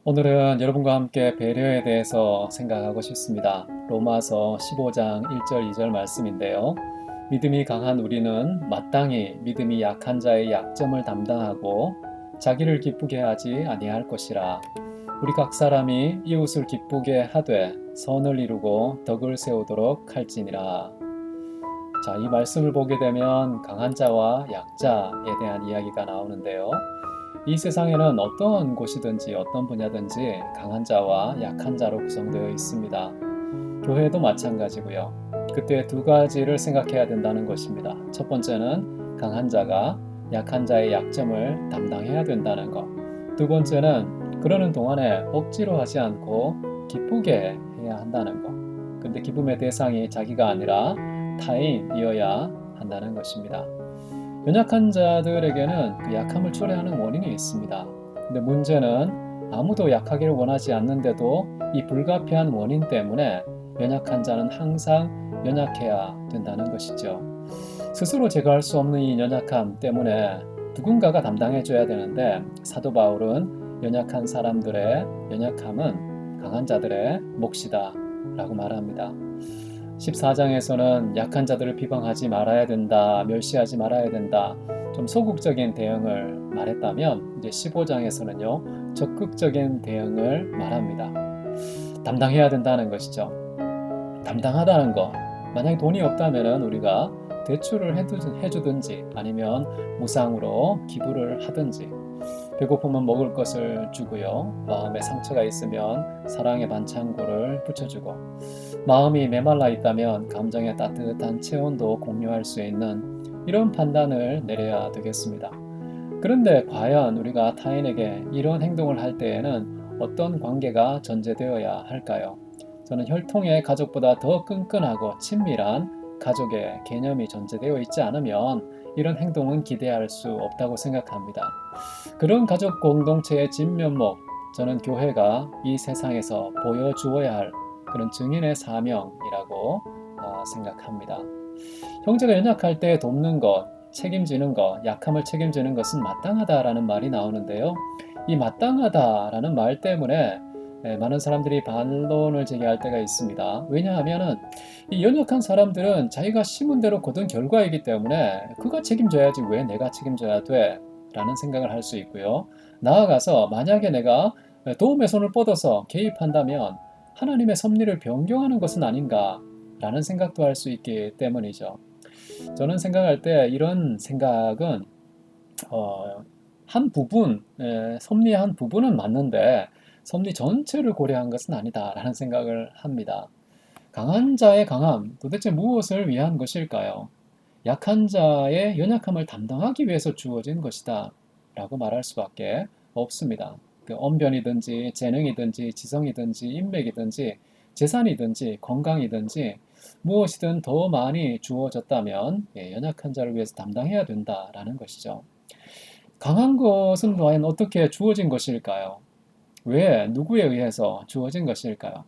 오늘은 여러분과 함께 배려에 대해서 생각하고 싶습니다. 로마서 15장 1절 2절 말씀인데요. 믿음이 강한 우리는 마땅히 믿음이 약한 자의 약점을 담당하고 자기를 기쁘게 하지 아니할 것이라. 우리 각 사람이 이웃을 기쁘게 하되 선을 이루고 덕을 세우도록 할지니라. 자, 이 말씀을 보게 되면 강한 자와 약자에 대한 이야기가 나오는데요. 이 세상에는 어떠한 곳이든지 어떤 분야든지 강한 자와 약한 자로 구성되어 있습니다. 교회도 마찬가지고요. 그때 두 가지를 생각해야 된다는 것입니다. 첫 번째는 강한 자가 약한 자의 약점을 담당해야 된다는 것. 두 번째는 그러는 동안에 억지로 하지 않고 기쁘게 해야 한다는 것. 근데 기쁨의 대상이 자기가 아니라 타인이어야 한다는 것입니다. 연약한 자들에게는 그 약함을 초래하는 원인이 있습니다. 근데 문제는 아무도 약하기를 원하지 않는데도 이 불가피한 원인 때문에 연약한 자는 항상 연약해야 된다는 것이죠. 스스로 제거할 수 없는 이 연약함 때문에 누군가가 담당해줘야 되는데 사도 바울은 연약한 사람들의 연약함은 강한 자들의 몫이다 라고 말합니다. 14장에서는 약한 자들을 비방하지 말아야 된다, 멸시하지 말아야 된다, 좀 소극적인 대응을 말했다면 이제 15장에서는요, 적극적인 대응을 말합니다. 담당해야 된다는 것이죠. 담당하다는 거. 만약에 돈이 없다면 우리가 대출을 해주든지 아니면 무상으로 기부를 하든지 배고프면 먹을 것을 주고요. 마음에 상처가 있으면 사랑의 반창고를 붙여주고 마음이 메말라 있다면 감정의 따뜻한 체온도 공유할 수 있는 이런 판단을 내려야 되겠습니다. 그런데 과연 우리가 타인에게 이런 행동을 할 때에는 어떤 관계가 전제되어야 할까요? 저는 혈통의 가족보다 더 끈끈하고 친밀한 가족의 개념이 전제되어 있지 않으면 이런 행동은 기대할 수 없다고 생각합니다. 그런 가족 공동체의 진면목, 저는 교회가 이 세상에서 보여주어야 할 그런 증인의 사명이라고 생각합니다. 형제가 연약할 때 돕는 것, 책임지는 것, 약함을 책임지는 것은 마땅하다라는 말이 나오는데요. 이 마땅하다라는 말 때문에 많은 사람들이 반론을 제기할 때가 있습니다. 왜냐하면은 이 연약한 사람들은 자기가 심은 대로 거둔 결과이기 때문에 그가 책임져야지 왜 내가 책임져야 돼? 라는 생각을 할 수 있고요. 나아가서 만약에 내가 도움의 손을 뻗어서 개입한다면 하나님의 섭리를 변경하는 것은 아닌가 라는 생각도 할 수 있기 때문이죠. 저는 생각할 때 이런 생각은 한 부분, 섭리의 한 부분은 맞는데 섭리 전체를 고려한 것은 아니다라는 생각을 합니다. 강한 자의 강함, 도대체 무엇을 위한 것일까요? 약한 자의 연약함을 담당하기 위해서 주어진 것이다 라고 말할 수밖에 없습니다. 그 언변이든지 재능이든지 지성이든지 인맥이든지 재산이든지 건강이든지 무엇이든 더 많이 주어졌다면 연약한 자를 위해서 담당해야 된다라는 것이죠. 강한 것은 과연 어떻게 주어진 것일까요? 왜, 누구에 의해서 주어진 것일까요?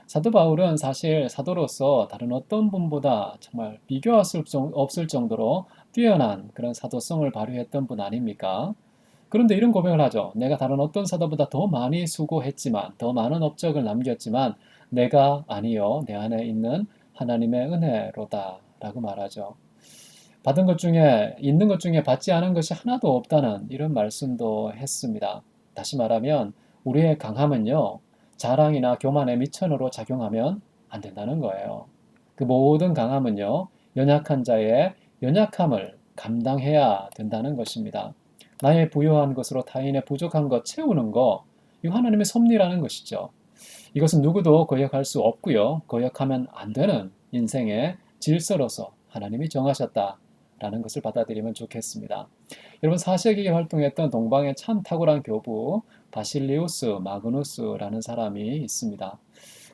사도 바울은 사실 사도로서 다른 어떤 분보다 정말 비교할 수 없을 정도로 뛰어난 그런 사도성을 발휘했던 분 아닙니까? 그런데 이런 고백을 하죠. 내가 다른 어떤 사도보다 더 많이 수고했지만, 더 많은 업적을 남겼지만, 내가 아니요, 내 안에 있는 하나님의 은혜로다. 라고 말하죠. 받은 것 중에, 있는 것 중에 받지 않은 것이 하나도 없다는 이런 말씀도 했습니다. 다시 말하면, 우리의 강함은요, 자랑이나 교만의 미천으로 작용하면 안 된다는 거예요. 그 모든 강함은요, 연약한 자의 연약함을 감당해야 된다는 것입니다. 나의 부요한 것으로 타인의 부족한 것 채우는 거, 이거 하나님의 섭리라는 것이죠. 이것은 누구도 거역할 수 없고요. 거역하면 안 되는 인생의 질서로서 하나님이 정하셨다라는 것을 받아들이면 좋겠습니다. 여러분 4세기에 활동했던 동방의 참 탁월한 교부 바실리우스 마그누스라는 사람이 있습니다.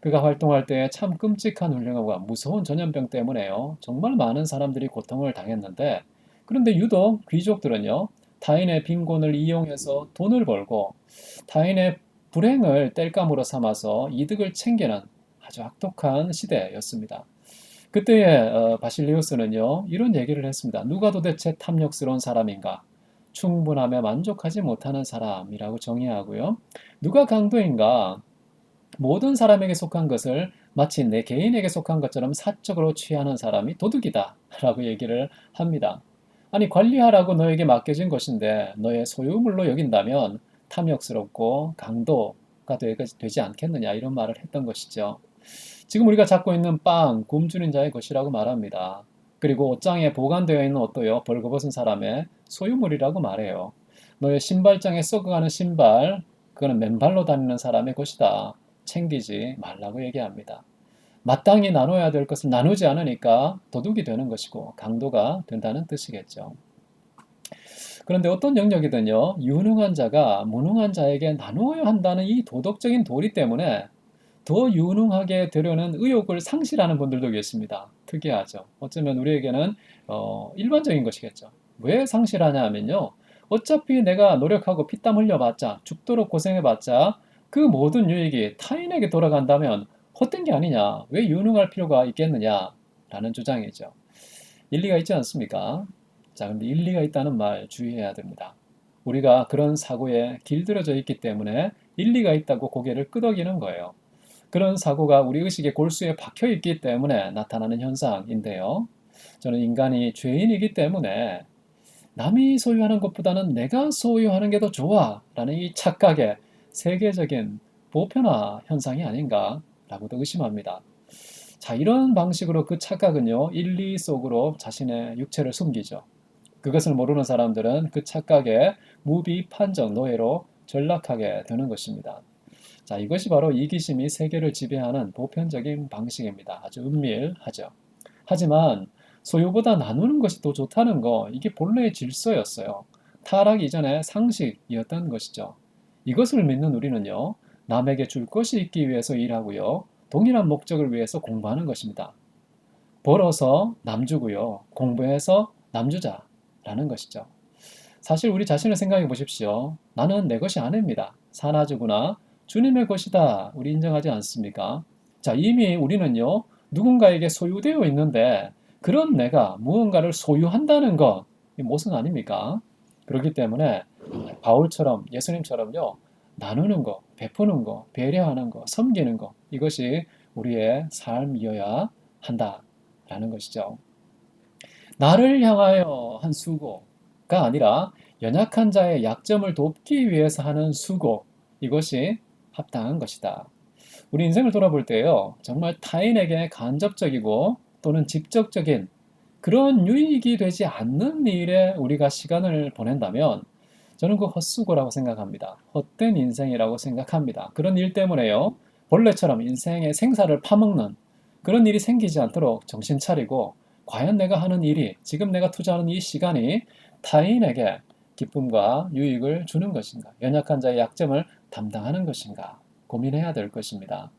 그가 활동할 때 참 끔찍한 훈련과 무서운 전염병 때문에요. 정말 많은 사람들이 고통을 당했는데 그런데 유독 귀족들은요. 타인의 빈곤을 이용해서 돈을 벌고 타인의 불행을 땔감으로 삼아서 이득을 챙기는 아주 악독한 시대였습니다. 그때의 바실리우스는요. 이런 얘기를 했습니다. 누가 도대체 탐욕스러운 사람인가? 충분함에 만족하지 못하는 사람이라고 정의하고요. 누가 강도인가? 모든 사람에게 속한 것을 마치 내 개인에게 속한 것처럼 사적으로 취하는 사람이 도둑이다 라고 얘기를 합니다. 아니, 관리하라고 너에게 맡겨진 것인데 너의 소유물로 여긴다면 탐욕스럽고 강도가 되지 않겠느냐, 이런 말을 했던 것이죠. 지금 우리가 잡고 있는 빵, 굶주린 자의 것이라고 말합니다. 그리고 옷장에 보관되어 있는 옷도요, 벌거벗은 사람의 소유물이라고 말해요. 너의 신발장에 썩어가는 신발, 그거는 맨발로 다니는 사람의 것이다. 챙기지 말라고 얘기합니다. 마땅히 나눠야 될 것을 나누지 않으니까 도둑이 되는 것이고 강도가 된다는 뜻이겠죠. 그런데 어떤 영역이든요, 유능한 자가 무능한 자에게 나누어야 한다는 이 도덕적인 도리 때문에 더 유능하게 되려는 의욕을 상실하는 분들도 계십니다. 특이하죠. 어쩌면 우리에게는 일반적인 것이겠죠. 왜 상실하냐 하면요, 어차피 내가 노력하고 피땀 흘려봤자, 죽도록 고생해봤자 그 모든 유익이 타인에게 돌아간다면 헛된 게 아니냐, 왜 유능할 필요가 있겠느냐 라는 주장이죠. 일리가 있지 않습니까? 자, 근데 일리가 있다는 말 주의해야 됩니다. 우리가 그런 사고에 길들여져 있기 때문에 일리가 있다고 고개를 끄덕이는 거예요. 그런 사고가 우리 의식의 골수에 박혀 있기 때문에 나타나는 현상인데요. 저는 인간이 죄인이기 때문에 남이 소유하는 것보다는 내가 소유하는 게 더 좋아 라는 이 착각의 세계적인 보편화 현상이 아닌가라고도 의심합니다. 자, 이런 방식으로 그 착각은요, 인리 속으로 자신의 육체를 숨기죠. 그것을 모르는 사람들은 그 착각의 무비 판정 노예로 전락하게 되는 것입니다. 자, 이것이 바로 이기심이 세계를 지배하는 보편적인 방식입니다. 아주 은밀하죠. 하지만 소유보다 나누는 것이 더 좋다는 거, 이게 본래의 질서였어요. 타락 이전의 상식이었던 것이죠. 이것을 믿는 우리는요, 남에게 줄 것이 있기 위해서 일하고요, 동일한 목적을 위해서 공부하는 것입니다. 벌어서 남 주고요, 공부해서 남 주자라는 것이죠. 사실 우리 자신을 생각해 보십시오. 나는 내 것이 아닙니다. 사나주구나. 주님의 것이다. 우리 인정하지 않습니까? 자, 이미 우리는요, 누군가에게 소유되어 있는데 그런 내가 무언가를 소유한다는 것, 이 모순 아닙니까? 그렇기 때문에 바울처럼, 예수님처럼요, 나누는 거, 베푸는 거, 배려하는 거, 섬기는 거, 이것이 우리의 삶이어야 한다라는 것이죠. 나를 향하여 한 수고가 아니라 연약한 자의 약점을 돕기 위해서 하는 수고, 이것이 합당한 것이다. 우리 인생을 돌아볼 때요, 정말 타인에게 간접적이고 또는 직접적인 그런 유익이 되지 않는 일에 우리가 시간을 보낸다면 저는 그 헛수고라고 생각합니다. 헛된 인생이라고 생각합니다. 그런 일 때문에요, 벌레처럼 인생의 생사를 파먹는 그런 일이 생기지 않도록 정신 차리고, 과연 내가 하는 일이, 지금 내가 투자하는 이 시간이 타인에게 기쁨과 유익을 주는 것인가, 연약한 자의 약점을 담당하는 것인가 고민해야 될 것입니다.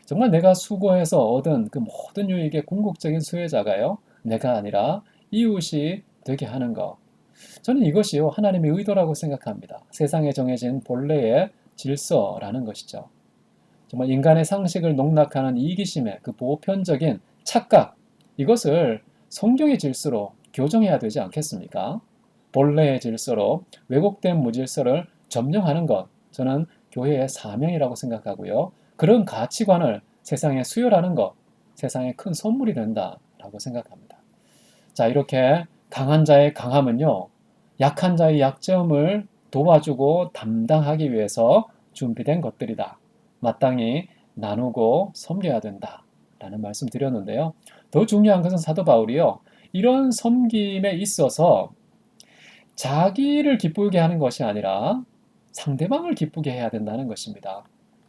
정말 내가 수고해서 얻은 그 모든 유익의 궁극적인 수혜자가요, 내가 아니라 이웃이 되게 하는 것. 저는 이것이요, 하나님의 의도라고 생각합니다. 세상에 정해진 본래의 질서라는 것이죠. 정말 인간의 상식을 농락하는 이기심의 그 보편적인 착각, 이것을 성경의 질서로 교정해야 되지 않겠습니까? 본래의 질서로 왜곡된 무질서를 점령하는 것, 저는 교회의 사명이라고 생각하고요. 그런 가치관을 세상에 수혈하는 것, 세상에 큰 선물이 된다라고 생각합니다. 자, 이렇게 강한 자의 강함은요, 약한 자의 약점을 도와주고 담당하기 위해서 준비된 것들이다. 마땅히 나누고 섬겨야 된다라는 말씀 드렸는데요. 더 중요한 것은 사도 바울이요, 이런 섬김에 있어서 자기를 기쁘게 하는 것이 아니라 상대방을 기쁘게 해야 된다는 것입니다.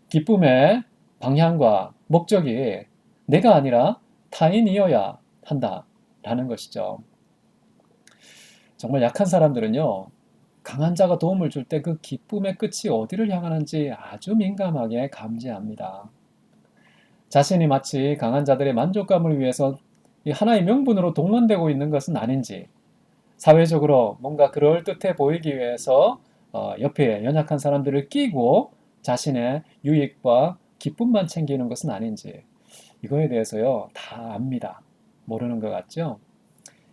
기쁨의 방향과 목적이 내가 아니라 타인이어야 한다라는 것이죠. 정말 약한 사람들은요, 강한 자가 도움을 줄 때 그 기쁨의 끝이 어디를 향하는지 아주 민감하게 감지합니다. 자신이 마치 강한 자들의 만족감을 위해서 하나의 명분으로 동원되고 있는 것은 아닌지, 사회적으로 뭔가 그럴듯해 보이기 위해서 옆에 연약한 사람들을 끼고 자신의 유익과 기쁨만 챙기는 것은 아닌지, 이거에 대해서요, 다 압니다. 모르는 것 같죠?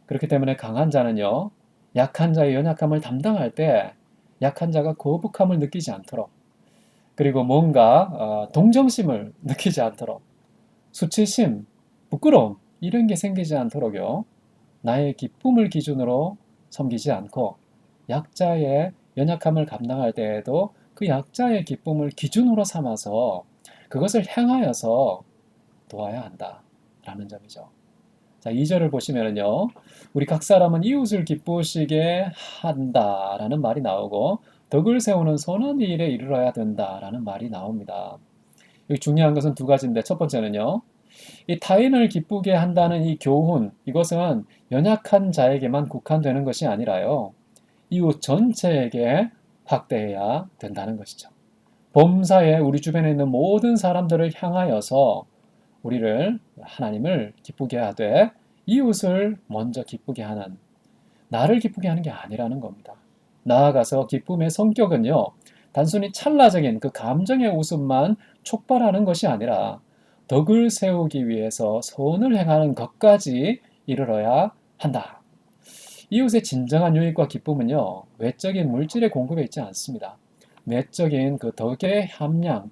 그렇기 때문에 강한 자는요, 약한 자의 연약함을 담당할 때 약한 자가 거북함을 느끼지 않도록, 그리고 뭔가 동정심을 느끼지 않도록, 수치심, 부끄러움 이런 게 생기지 않도록요. 나의 기쁨을 기준으로 섬기지 않고 약자의 연약함을 감당할 때에도 그 약자의 기쁨을 기준으로 삼아서 그것을 향하여서 도와야 한다라는 점이죠. 자, 2절을 보시면은요. 우리 각 사람은 이웃을 기쁘시게 한다라는 말이 나오고 덕을 세우는 선한 일에 이르러야 된다라는 말이 나옵니다. 여기 중요한 것은 두 가지인데 첫 번째는요. 이 타인을 기쁘게 한다는 이 교훈, 이것은 연약한 자에게만 국한되는 것이 아니라요. 이웃 전체에게 확대해야 된다는 것이죠. 범사에 우리 주변에 있는 모든 사람들을 향하여서 우리를 하나님을 기쁘게 하되 이웃을 먼저 기쁘게 하는, 나를 기쁘게 하는 게 아니라는 겁니다. 나아가서 기쁨의 성격은요, 단순히 찰나적인 그 감정의 웃음만 촉발하는 것이 아니라 덕을 세우기 위해서 선을 행하는 것까지 이르러야 한다. 이웃의 진정한 유익과 기쁨은요, 외적인 물질의 공급에 있지 않습니다. 내적인 그 덕의 함량,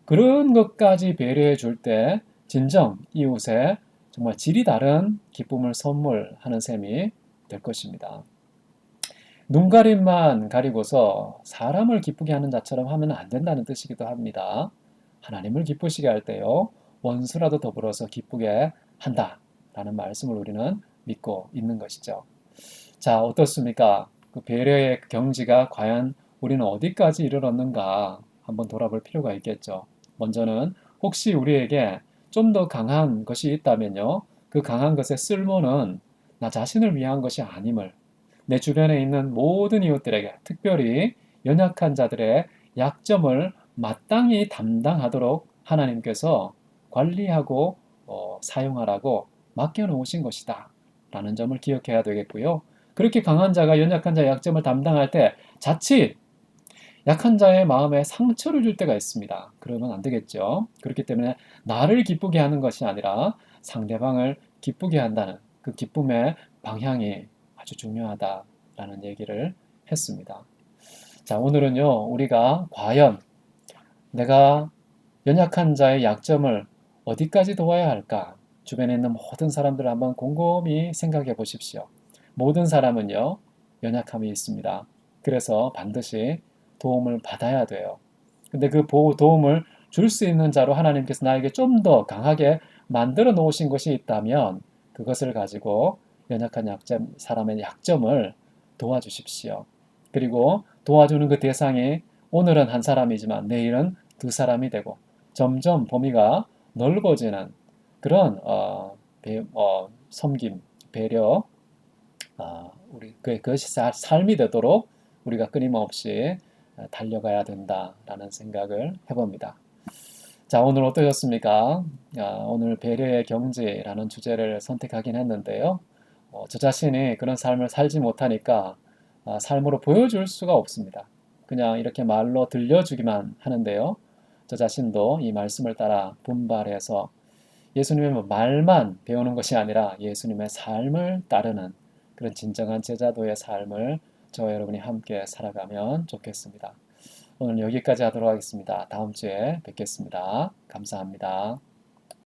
그런 것까지 배려해 줄 때 진정 이웃의 정말 질이 다른 기쁨을 선물하는 셈이 될 것입니다. 눈가림만 가리고서 사람을 기쁘게 하는 자처럼 하면 안 된다는 뜻이기도 합니다. 하나님을 기쁘시게 할 때요, 원수라도 더불어서 기쁘게 한다라는 말씀을 우리는 믿고 있는 것이죠. 자, 어떻습니까? 그 배려의 경지가 과연 우리는 어디까지 이르렀는가 한번 돌아볼 필요가 있겠죠. 먼저는 혹시 우리에게 좀 더 강한 것이 있다면요. 그 강한 것의 쓸모는 나 자신을 위한 것이 아님을, 내 주변에 있는 모든 이웃들에게, 특별히 연약한 자들의 약점을 마땅히 담당하도록 하나님께서 관리하고 사용하라고 맡겨놓으신 것이다 라는 점을 기억해야 되겠고요. 그렇게 강한 자가 연약한 자의 약점을 담당할 때 자칫 약한 자의 마음에 상처를 줄 때가 있습니다. 그러면 안 되겠죠. 그렇기 때문에 나를 기쁘게 하는 것이 아니라 상대방을 기쁘게 한다는 그 기쁨의 방향이 아주 중요하다라는 얘기를 했습니다. 자, 오늘은요, 우리가 과연 내가 연약한 자의 약점을 어디까지 도와야 할까? 주변에 있는 모든 사람들을 한번 곰곰이 생각해 보십시오. 모든 사람은요, 연약함이 있습니다. 그래서 반드시 도움을 받아야 돼요. 근데 그 도움을 줄 수 있는 자로 하나님께서 나에게 좀 더 강하게 만들어 놓으신 것이 있다면 그것을 가지고 연약한 약점, 사람의 약점을 도와주십시오. 그리고 도와주는 그 대상이 오늘은 한 사람이지만 내일은 두 사람이 되고 점점 범위가 넓어지는 그런 섬김, 배려, 우리 그것이 삶이 되도록 우리가 끊임없이 달려가야 된다라는 생각을 해봅니다. 자, 오늘 어떠셨습니까? 오늘 배려의 경지라는 주제를 선택하긴 했는데요. 저 자신이 그런 삶을 살지 못하니까 삶으로 보여줄 수가 없습니다. 그냥 이렇게 말로 들려주기만 하는데요. 저 자신도 이 말씀을 따라 분발해서 예수님의 말만 배우는 것이 아니라 예수님의 삶을 따르는 그런 진정한 제자도의 삶을 저와 여러분이 함께 살아가면 좋겠습니다. 오늘 여기까지 하도록 하겠습니다. 다음 주에 뵙겠습니다. 감사합니다.